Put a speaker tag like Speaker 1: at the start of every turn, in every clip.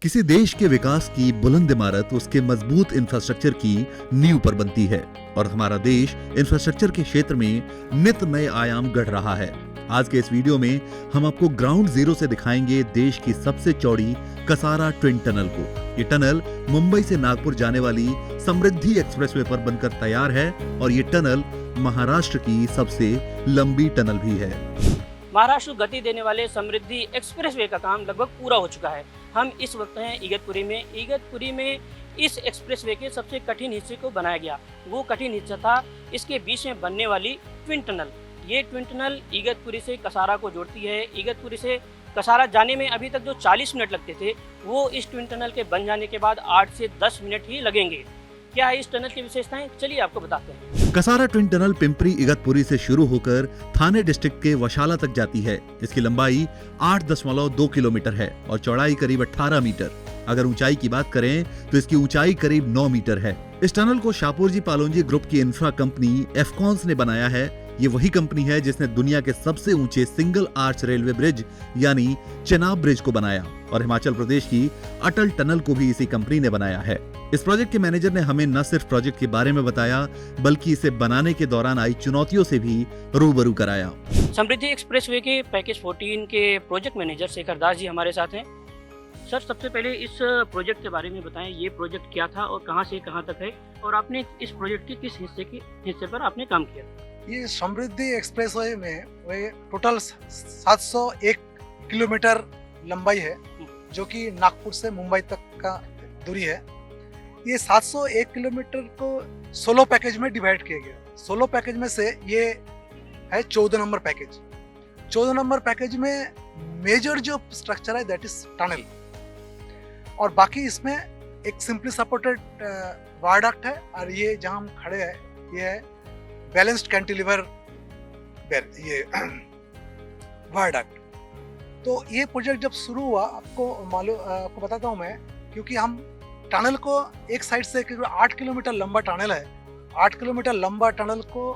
Speaker 1: किसी देश के विकास की बुलंद इमारत उसके मजबूत इंफ्रास्ट्रक्चर की नींव पर बनती है और हमारा देश इंफ्रास्ट्रक्चर के क्षेत्र में नित नए आयाम गढ़ रहा है। आज के इस वीडियो में हम आपको ग्राउंड जीरो से दिखाएंगे देश की सबसे चौड़ी कसारा ट्विन टनल को। ये टनल मुंबई से नागपुर जाने वाली समृद्धि एक्सप्रेसवे पर बनकर तैयार है और ये टनल महाराष्ट्र की सबसे लंबी टनल भी है।
Speaker 2: महाराष्ट्र को गति देने वाले समृद्धि एक्सप्रेसवे का काम लगभग पूरा हो चुका है। हम इस वक्त हैं इगतपुरी में इस एक्सप्रेसवे के सबसे कठिन हिस्से को बनाया गया। वो कठिन हिस्सा था इसके बीच में बनने वाली ट्विन टनल। ये ट्विन टनल इगतपुरी से कसारा को जोड़ती है। इगतपुरी से कसारा जाने में अभी तक जो 40 मिनट लगते थे वो इस ट्विन टनल के बन जाने के बाद 8 से 10 मिनट ही लगेंगे। क्या है इस टनल की विशेषताएं, चलिए आपको बताते हैं।
Speaker 1: कसारा ट्विन टनल पिंपरी इगतपुरी से शुरू होकर थाने डिस्ट्रिक्ट के वशाला तक जाती है। इसकी लंबाई 8.2 किलोमीटर है और चौड़ाई करीब 18 मीटर। अगर ऊंचाई की बात करें तो इसकी ऊंचाई करीब 9 मीटर है। इस टनल को शापूरजी पालोनजी ग्रुप की इंफ्रा कंपनी एफकॉन्स ने बनाया है। ये वही कंपनी है जिसने दुनिया के सबसे ऊंचे सिंगल आर्च रेलवे ब्रिज यानी चेनाब ब्रिज को बनाया और हिमाचल प्रदेश की अटल टनल को भी इसी कंपनी ने बनाया है। इस प्रोजेक्ट के मैनेजर ने हमें न सिर्फ प्रोजेक्ट के बारे में बताया बल्कि इसे बनाने के दौरान आई चुनौतियों से भी रूबरू कराया।
Speaker 2: समृद्धि एक्सप्रेसवे के पैकेज 14 के प्रोजेक्ट मैनेजर शेखर दास जी हमारे साथ हैं। सर, सबसे पहले इस प्रोजेक्ट के बारे में बताएं, ये प्रोजेक्ट क्या था और कहां से कहां तक है और आपने इस प्रोजेक्ट के किस हिस्से पर आपने काम किया?
Speaker 3: ये समृद्धि एक्सप्रेसवे में वे टोटल 701 किलोमीटर लंबाई है जो कि नागपुर से मुंबई तक का दूरी है। ये 701 किलोमीटर को 16 पैकेज में डिवाइड किया गया। 16 पैकेज में से ये है 14 नंबर पैकेज। 14 नंबर पैकेज में मेजर जो स्ट्रक्चर है दैट इज टनल और बाकी इसमें एक सिंपली सपोर्टेड वायडक्ट है और ये जहां हम खड़े हैं ये है बैलेंस्ड कैंटिलीवर ये वायडक्ट। तो ये प्रोजेक्ट जब शुरू हुआ आपको बताता हूँ मैं, क्योंकि हम टनल को एक साइड से 8 किलोमीटर लंबा टनल है। 8 किलोमीटर लंबा टनल को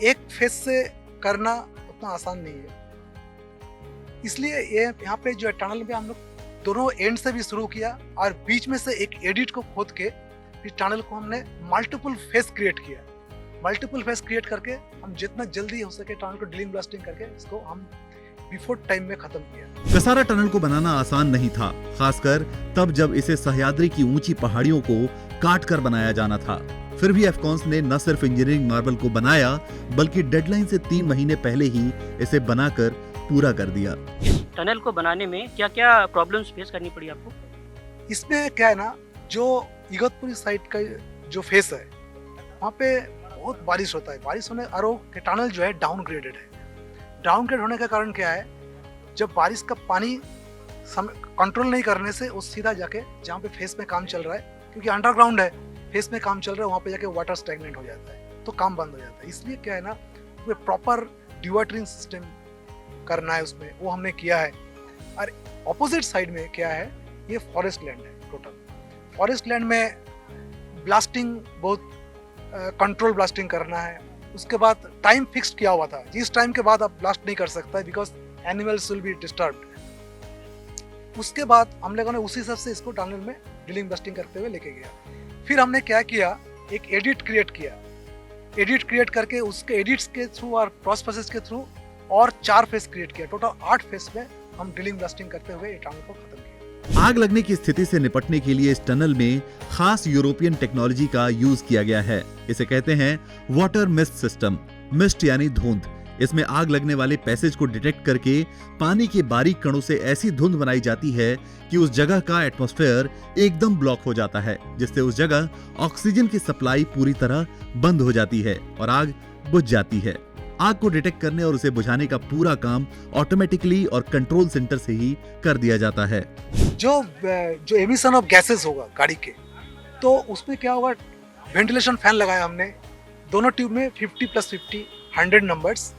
Speaker 3: एक फेस से करना उतना आसान नहीं है। इसलिए ये यहाँ पे जो है टनल में हम लोग दोनों एंड से भी शुरू किया और बीच में से एक एडिट को खोद के इस टनल को हमने मल्टीपल फेस क्रिएट किया। मल्टीपल फेस क्रिएट करके हम जितना जल्दी हो सके टनल को ड्रिलिंग ब्लास्टिंग करके इसको हम बिफोर टाइम में खत्म किया।
Speaker 1: कसारा टनल को बनाना आसान नहीं था, खासकर तब जब इसे सह्याद्री की ऊंची पहाड़ियों को काट कर बनाया जाना था। फिर भी एफकॉन्स ने न सिर्फ इंजीनियरिंग मार्वल को बनाया बल्कि डेडलाइन से 3 महीने पहले ही इसे बनाकर पूरा कर दिया।
Speaker 2: इस टनल को बनाने में क्या क्या प्रॉब्लम्स फेस करनी पड़ी आपको?
Speaker 3: इसमें क्या है ना, जो इगतपुरी साइड का जो फेस है वहाँ पे बहुत बारिश होता है। बारिश होने और वो टनल जो है डाउनग्रेडेड है। डाउनग्रेड होने का कारण क्या है, जब बारिश का पानी कंट्रोल नहीं करने से वो सीधा जाके जहाँ पे फेस में काम चल रहा है, क्योंकि अंडरग्राउंड है, फेस में काम चल रहा है, वहाँ पे जाके वाटर स्टैग्नेंट हो जाता है तो काम बंद हो जाता है। इसलिए क्या है ना, प्रॉपर डिवाटरिंग सिस्टम करना है उसमें, वो हमने किया है। और ऑपोजिट साइड में क्या है, ये फॉरेस्ट लैंड है। टोटल फॉरेस्ट लैंड में ब्लास्टिंग बहुत कंट्रोल ब्लास्टिंग करना है। उसके बाद टाइम फिक्स्ड किया हुआ था, जिस टाइम के बाद आप ब्लास्ट नहीं कर सकता है because animals will be disturbed. उसके बाद हम लोगों ने उसी हिसाब से इसको टनल में ड्रिलिंग ब्लास्टिंग करते हुए लेके गया। फिर हमने क्या किया, एक एडिट क्रिएट किया। एडिट क्रिएट करके उसके एडिट्स के थ्रू और क्रॉस प्रोसेस के थ्रू और 4 फेस क्रिएट किया। टोटल 8 फेस में हम ड्रिलिंग ब्लास्टिंग करते हुए ये टनल को खत्म किया।
Speaker 1: आग लगने की स्थिति से निपटने के लिए इस टनल में खास यूरोपियन टेक्नोलॉजी का यूज किया गया है। इसे कहते हैं वाटर मिस्ट सिस्टम। मिस्ट यानी धुंध। इसमें आग लगने वाले पैसेज को डिटेक्ट करके पानी के बारीक कणों से ऐसी धुंध बनाई जाती है कि उस जगह का एटमॉस्फेयर एकदम ब्लॉक हो जाता है, जिससे उस जगह ऑक्सीजन की सप्लाई पूरी तरह बंद हो जाती है और आग बुझ जाती है। आग को डिटेक्ट करने और उसे बुझाने का पूरा काम ऑटोमेटिकली और कंट्रोल सेंटर से ही कर दिया जाता है।
Speaker 3: जो एमिशन ऑफ गैसेस होगा गाड़ी के, तो उसमें क्या होगा, वेंटिलेशन फैन लगाया हमने दोनों ट्यूब में 50+50 100 नंबर्स।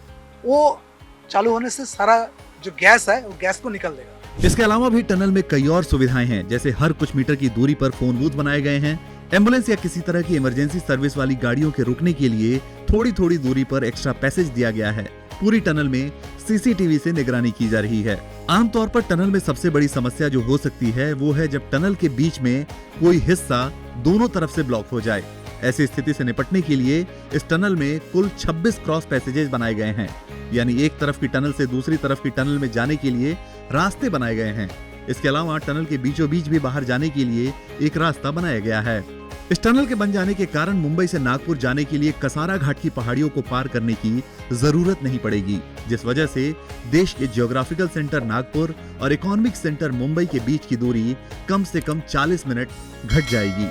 Speaker 3: वो चालू होने से सारा जो गैस है वो गैस को निकल देगा।
Speaker 1: इसके अलावा भी टनल में कई और सुविधाएं हैं, जैसे हर कुछ मीटर की दूरी पर फोन बूथ बनाए गए हैं। एम्बुलेंस या किसी तरह की इमरजेंसी सर्विस वाली गाड़ियों के रुकने के लिए थोड़ी थोड़ी दूरी पर एक्स्ट्रा पैसेज दिया गया है। पूरी टनल में सीसीटीवी से निगरानी की जा रही है। आमतौर पर टनल में सबसे बड़ी समस्या जो हो सकती है वो है जब टनल के बीच में कोई हिस्सा दोनों तरफ से ब्लॉक हो जाए। ऐसी स्थिति से निपटने के लिए इस टनल में कुल 26 क्रॉस पैसेजेस बनाए गए हैं, यानी एक तरफ की टनल से दूसरी तरफ की टनल में जाने के लिए रास्ते बनाए गए हैं। इसके अलावा टनल के बीचों बीच भी बाहर जाने के लिए एक रास्ता बनाया गया है। इस टनल के बन जाने के कारण मुंबई से नागपुर जाने के लिए कसारा घाट की पहाड़ियों को पार करने की जरूरत नहीं पड़ेगी, जिस वजह से देश के ज्योग्राफिकल सेंटर नागपुर और इकोनॉमिक सेंटर मुंबई के बीच की दूरी कम से कम 40 मिनट घट जाएगी।